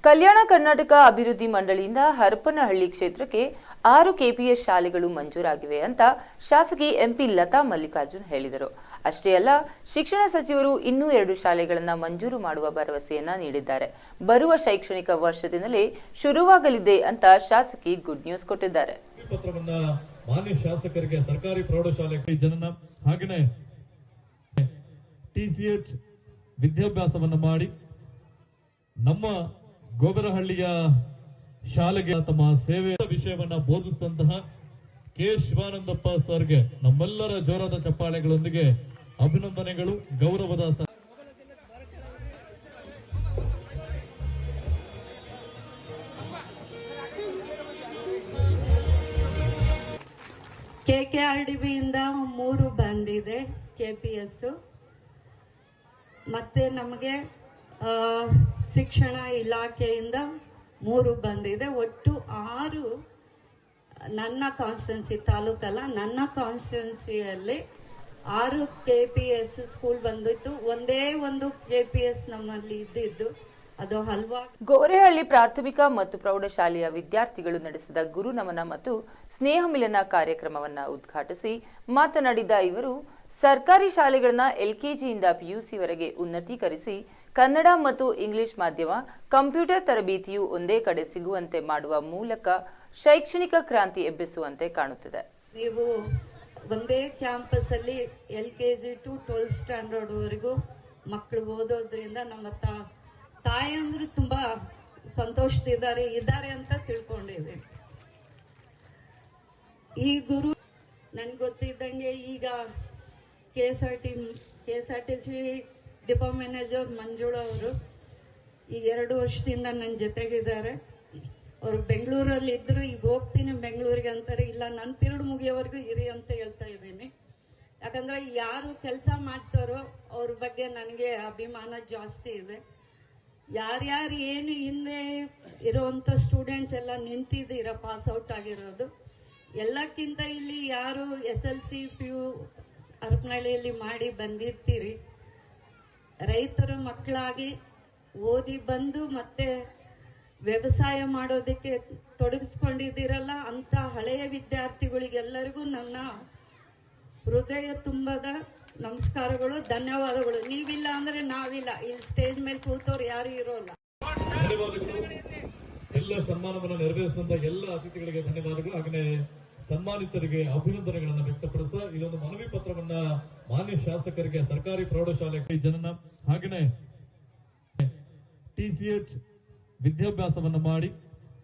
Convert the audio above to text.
ಕಲ್ಯಾಣ ಕರ್ನಾಟಕ ಅಭಿವೃದ್ಧಿ ಮಂಡಳಿಯಿಂದ ಹರಪನಹಳ್ಳಿ ಕ್ಷೇತ್ರಕ್ಕೆ 6 ಕೆಪಿಎಸ್ ಶಾಲೆಗಳು ಮಂಜೂರಾಗಿವೆ ಅಂತ ಶಾಸಕಿ ಎಂಪಿ ಲತಾ ಮಲ್ಲಿಕಾರ್ಜುನ್ ಹೇಳಿದರು. ಅಷ್ಟೇ ಅಲ್ಲ, ಶಿಕ್ಷಣ ಸಚಿವರು ಇನ್ನೂ 2 ಶಾಲೆಗಳನ್ನು ಮಂಜೂರು ಮಾಡುವ ಭರವಸೆಯನ್ನ ನೀಡಿದ್ದಾರೆ. ಬರುವ ಶೈಕ್ಷಣಿಕ ವರ್ಷದಿಂದಲೇ ಶುರುವಾಗಲಿದೆ ಅಂತ ಶಾಸಕಿ ಗುಡ್ ನ್ಯೂಸ್ ಕೊಟ್ಟಿದ್ದಾರೆ. ಮಾನ್ಯ ಶಾಸಕರಿಗೆ ಸರ್ಕಾರಿ ಪ್ರೌಢಶಾಲೆ ಜನನ ಹಾಗೆಯೇ ಟಿಸಿಎಚ್ ವಿದ್ಯಾಭ್ಯಾಸವನ್ನು ಮಾಡಿ ನಮ್ಮ ಗೋಬರಹಳ್ಳಿಯ ಶಾಲೆಗೆ ತಮ್ಮ ಸೇವೆಯ ವಿಷಯವನ್ನ ಬೋಧಿಸಿದಂತಹ ಕೆ ಶಿವಾನಂದಪ್ಪ ಸರ್ಗೆ ನಮ್ಮೆಲ್ಲರ ಜೋರಾದ ಚಪ್ಪಾಳೆಗಳೊಂದಿಗೆ ಅಭಿನಂದನೆಗಳು, ಗೌರವದ ಕೆಕೆಆರ್ಡಿಬಿಯಿಂದ 3 ಬಂದಿದೆ ಕೆಪಿಎಸ್. ಮತ್ತೆ ನಮಗೆ ಶಿಕ್ಷಣ ಇಲಾಖೆಯಿಂದ 3 ಬಂದಿದೆ. ಒಟ್ಟು 6 ನನ್ನ ಕಾನ್ಸ್ಟಿಟ್ಯೂನ್ಸಿ ತಾಲೂಕಲ್ಲ, ನನ್ನ ಕಾನ್ಸ್ಟಿಟ್ಯೂನ್ಸಿಯಲ್ಲಿ 6 ಕೆಪಿಎಸ್ ಸ್ಕೂಲ್ ಬಂದಿತ್ತು. ಒಂದೇ ಒಂದು ಕೆಪಿಎಸ್ ನಮ್ಮಲ್ಲಿ ಇದ್ದಿದ್ದು ಅದು ಹಲ್ವಾ. ಗೋರೆಹಳ್ಳಿ ಪ್ರಾಥಮಿಕ ಮತ್ತು ಪ್ರೌಢಶಾಲೆಯ ವಿದ್ಯಾರ್ಥಿಗಳು ನಡೆಸಿದ ಗುರು ನಮನ ಮತ್ತು ಸ್ನೇಹ ಮಿಲನ ಕಾರ್ಯಕ್ರಮವನ್ನು ಉದ್ಘಾಟಿಸಿ ಮಾತನಾಡಿದ ಇವರು, ಸರ್ಕಾರಿ ಶಾಲೆಗಳನ್ನ ಎಲ್ಕೆಜಿಯಿಂದ ಪಿಯುಸಿವರೆಗೆ ಉನ್ನತೀಕರಿಸಿ ಕನ್ನಡ ಮತ್ತು ಇಂಗ್ಲಿಷ್ ಮಾಧ್ಯಮ, ಕಂಪ್ಯೂಟರ್ ತರಬೇತಿಯು ಒಂದೇ ಕಡೆ ಸಿಗುವಂತೆ ಮಾಡುವ ಮೂಲಕ ಶೈಕ್ಷಣಿಕ ಕ್ರಾಂತಿ ಎಬ್ಬಿಸುವಂತೆ ಕಾಣುತ್ತಿದೆ. ನೀವು ಒಂದೇ ಕ್ಯಾಂಪಸ್ ಅಲ್ಲಿ LKG to 12th ಸ್ಟ್ಯಾಂಡರ್ಡ್ ವರೆಗೂ ಮಕ್ಕಳು ಓದೋದ್ರಿಂದ ನಮ್ಮ ತಾಯಂದ್ರು ತುಂಬಾ ಸಂತೋಷದಿದ್ದಾರೆ ಅಂತ ತಿಳ್ಕೊಂಡಿದೆ. ಈ ಗುರು ನನ್ಗೆ ಗೊತ್ತಿದ್ದಂಗೆ ಈಗ KSRTC ಡಿಪೋ ಮ್ಯಾನೇಜರ್ ಮಂಜುಳಾ ಅವರು ಈ 2 ವರ್ಷದಿಂದ ನನ್ನ ಜೊತೆಗಿದ್ದಾರೆ. ಅವರು ಬೆಂಗಳೂರಲ್ಲಿ ಇದ್ರು, ಈಗ ಹೋಗ್ತೀನಿ ಬೆಂಗಳೂರಿಗೆ ಅಂತಾರೆ. ಇಲ್ಲ, ನನ್ನ ಪಿರಿಯಡ್ ಮುಗಿಯೋವರೆಗೂ ಇರಿ ಅಂತ ಹೇಳ್ತಾ ಇದ್ದೀನಿ. ಯಾಕಂದ್ರೆ ಯಾರು ಕೆಲಸ ಮಾಡ್ತಾರೋ ಅವ್ರ ಬಗ್ಗೆ ನನಗೆ ಅಭಿಮಾನ ಜಾಸ್ತಿ ಇದೆ. ಯಾರ್ಯಾರು ಏನು ಹಿಂದೆ ಇರೋವಂಥ ಸ್ಟೂಡೆಂಟ್ಸ್ ಎಲ್ಲ ನಿಂತಿದ್ದೀರ, ಪಾಸ್ ಔಟ್ ಆಗಿರೋದು ಎಲ್ಲಕ್ಕಿಂತ ಇಲ್ಲಿ ಯಾರು SLC PU ಹರಪನಹಳ್ಳಿಯಲ್ಲಿ ಮಾಡಿ ಬಂದಿರ್ತೀರಿ, ರೈತರ ಮಕ್ಕಳಾಗಿ ಓದಿ ಬಂದು ಮತ್ತೆ ವ್ಯವಸಾಯ ಮಾಡೋದಕ್ಕೆ ತೊಡಗಿಸ್ಕೊಂಡಿದ್ದೀರಲ್ಲ, ಅಂತ ಹಳೆಯ ವಿದ್ಯಾರ್ಥಿಗಳಿಗೆಲ್ಲರಿಗೂ ನನ್ನ ಹೃದಯ ತುಂಬದ ನಮಸ್ಕಾರಗಳು, ಧನ್ಯವಾದಗಳು. ನೀವಿಲ್ಲ ಅಂದ್ರೆ ನಾವಿಲ್ಲ, ಇಲ್ಲಿ ಸ್ಟೇಜ್ ಮೇಲೆ ಕೂತವ್ರು ಯಾರು ಇರೋಲ್ಲ. ಧನ್ಯವಾದಗಳು. ಎಲ್ಲ ಸನ್ಮಾನವನ್ನು ನೆರವೇರಿಸಿದಂತ ಎಲ್ಲ ಅತಿಥಿಗಳಿಗೆ ಧನ್ಯವಾದಗಳು. ಹಾಗೆ ಸನ್ಮಾನಿತರಿಗೆ ಅಭಿನಂದನೆಗಳನ್ನು ವ್ಯಕ್ತಪಡಿಸುವ ಇದೊಂದು ಮನವಿ ಪತ್ರವನ್ನ ಮಾನ್ಯ ಶಾಸಕರಿಗೆ ಸರ್ಕಾರಿ ಪ್ರೌಢಶಾಲೆ ಜನನ ಹಾಗೆಯೇ TCH ವಿದ್ಯಾಭ್ಯಾಸವನ್ನು ಮಾಡಿ